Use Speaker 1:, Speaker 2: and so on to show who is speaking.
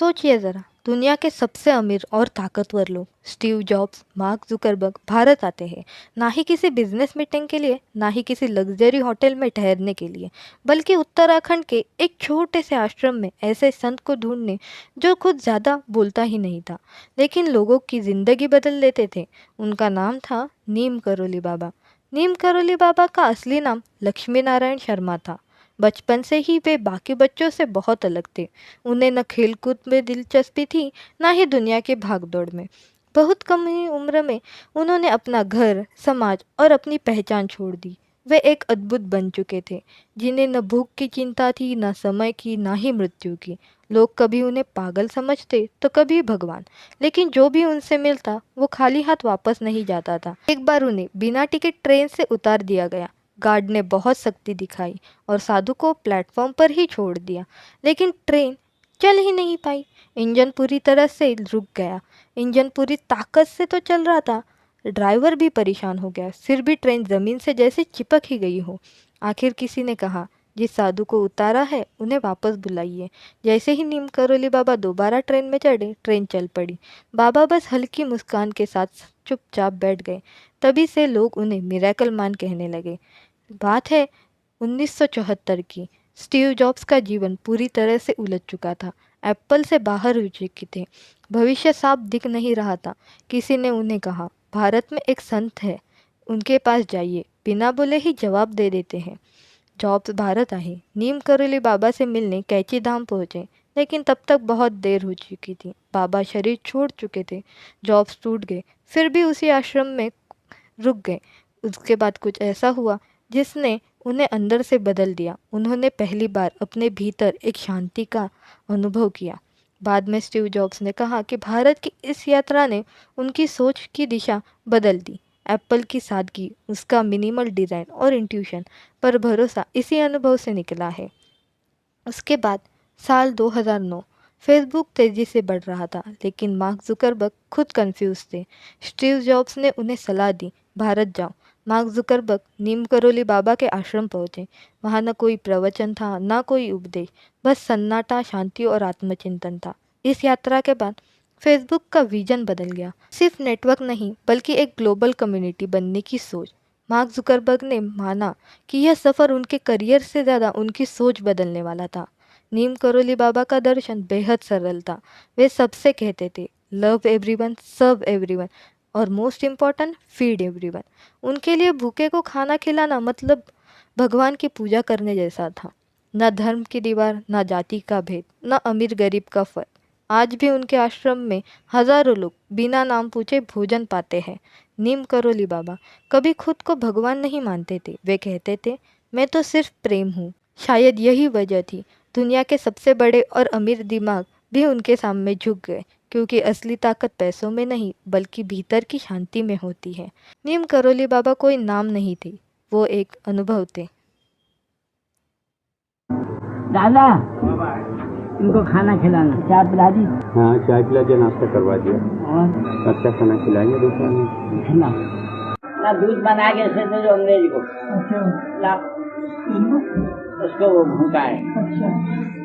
Speaker 1: सोचिए ज़रा, दुनिया के सबसे अमीर और ताकतवर लोग Steve jobs, mark Zuckerberg Bharat आते हैं। ना ही किसी बिजनेस मीटिंग के लिए, ना ही किसी लग्जरी होटल में ठहरने के लिए, बल्कि उत्तराखंड के एक छोटे से आश्रम में ऐसे संत को ढूंढने जो खुद ज़्यादा बोलता ही नहीं था, लेकिन लोगों की ज़िंदगी बदल देते थे। उनका नाम था नीम करोली बाबा। नीम करोली बाबा का असली नाम लक्ष्मी नारायण शर्मा था। बचपन से ही वे बाकी बच्चों से बहुत अलग थे। उन्हें न खेलकूद में दिलचस्पी थी, न ही दुनिया की भागदौड़ में। बहुत कम ही उम्र में उन्होंने अपना घर, समाज और अपनी पहचान छोड़ दी। वे एक अद्भुत बन चुके थे, जिन्हें न भूख की चिंता थी, न समय की, न ही मृत्यु की। लोग कभी उन्हें पागल समझते तो कभी भगवान, लेकिन जो भी उनसे मिलता वो खाली हाथ वापस नहीं जाता था। एक बार उन्हें बिना टिकट ट्रेन से उतार दिया गया। गार्ड ने बहुत सख्ती दिखाई और साधु को प्लेटफॉर्म पर ही छोड़ दिया, लेकिन ट्रेन चल ही नहीं पाई। इंजन पूरी तरह से रुक गया। इंजन पूरी ताकत से तो चल रहा था, ड्राइवर भी परेशान हो गया। फिर भी ट्रेन ज़मीन से जैसे चिपक ही गई हो। आखिर किसी ने कहा, जिस साधु को उतारा है उन्हें वापस बुलाइए। जैसे ही नीम करोली बाबा दोबारा ट्रेन में चढ़े, ट्रेन चल पड़ी। बाबा बस हल्की मुस्कान के साथ चुपचाप बैठ गए। तभी से लोग उन्हें मिरेकल मैन कहने लगे। बात है 1974 की। स्टीव जॉब्स का जीवन पूरी तरह से उलझ चुका था। एप्पल से बाहर हो चुके थे। भविष्य साफ दिख नहीं रहा था। किसी ने उन्हें कहा, भारत में एक संत है, उनके पास जाइए। बिना बोले ही जवाब दे देते हैं। जॉब्स भारत आए, नीम करोली बाबा से मिलने कैची धाम पहुँचे, लेकिन तब तक बहुत देर हो चुकी थी। बाबा शरीर छोड़ चुके थे। जॉब्स टूट गए, फिर भी उसी आश्रम में रुक गए। उसके बाद कुछ ऐसा हुआ जिसने उन्हें अंदर से बदल दिया। उन्होंने पहली बार अपने भीतर एक शांति का अनुभव किया। बाद में स्टीव जॉब्स ने कहा कि भारत की इस यात्रा ने उनकी सोच की दिशा बदल दी। एप्पल की सादगी, उसका मिनिमल डिज़ाइन और इंट्यूशन पर भरोसा इसी अनुभव से निकला है। उसके बाद साल 2009। फेसबुक तेज़ी से बढ़ रहा था, लेकिन मार्क जुकरबर्ग खुद कंफ्यूज थे। स्टीव जॉब्स ने उन्हें सलाह दी, भारत जाओ। मार्क जुकरबर्ग नीम करोली बाबा के आश्रम पहुंचे। वहां न कोई प्रवचन था, न कोई उपदेश, बस सन्नाटा, शांति और आत्मचिंतन था। इस यात्रा के बाद फेसबुक का विजन बदल गया। सिर्फ नेटवर्क नहीं, बल्कि एक ग्लोबल कम्युनिटी बनने की सोच। मार्क जुकरबर्ग ने माना कि यह सफ़र उनके करियर से ज़्यादा उनकी सोच बदलने वाला था। नीम करोली बाबा का दर्शन बेहद सरल था। वे सबसे कहते थे, लव एवरीवन, सर्व एवरीवन और मोस्ट इम्पॉर्टेंट, फीड एवरीवन। उनके लिए भूखे को खाना खिलाना मतलब भगवान की पूजा करने जैसा था। न धर्म की दीवार, न जाति का भेद, न अमीर गरीब का फर्क। आज भी उनके आश्रम में हजारों लोग बिना नाम पूछे भोजन पाते हैं। नीम करोली बाबा कभी खुद को भगवान नहीं मानते थे। वे कहते थे, मैं तो सिर्फ प्रेम हूँ। शायद यही वजह थी दुनिया के सबसे बड़े और अमीर दिमाग भी उनके सामने झुक गए, क्योंकि असली ताकत पैसों में नहीं, बल्कि भीतर की शांति में होती है। नीम करोली बाबा कोई नाम नहीं थे, वो एक अनुभव थे।
Speaker 2: दादा, इनको खाना खिलाना, चाय पिला दी?
Speaker 3: हाँ, चाय पिला दिया, नाश्ता करवा दिया।
Speaker 2: और
Speaker 3: अच्छा खाना खिलाएंगे दोपहर में।
Speaker 2: खिला ना, दूध बना के ऐसे दे दो अंग्रेज को।
Speaker 4: अच्छा,
Speaker 2: ला उसको वो भूखा है।
Speaker 4: अच्छा।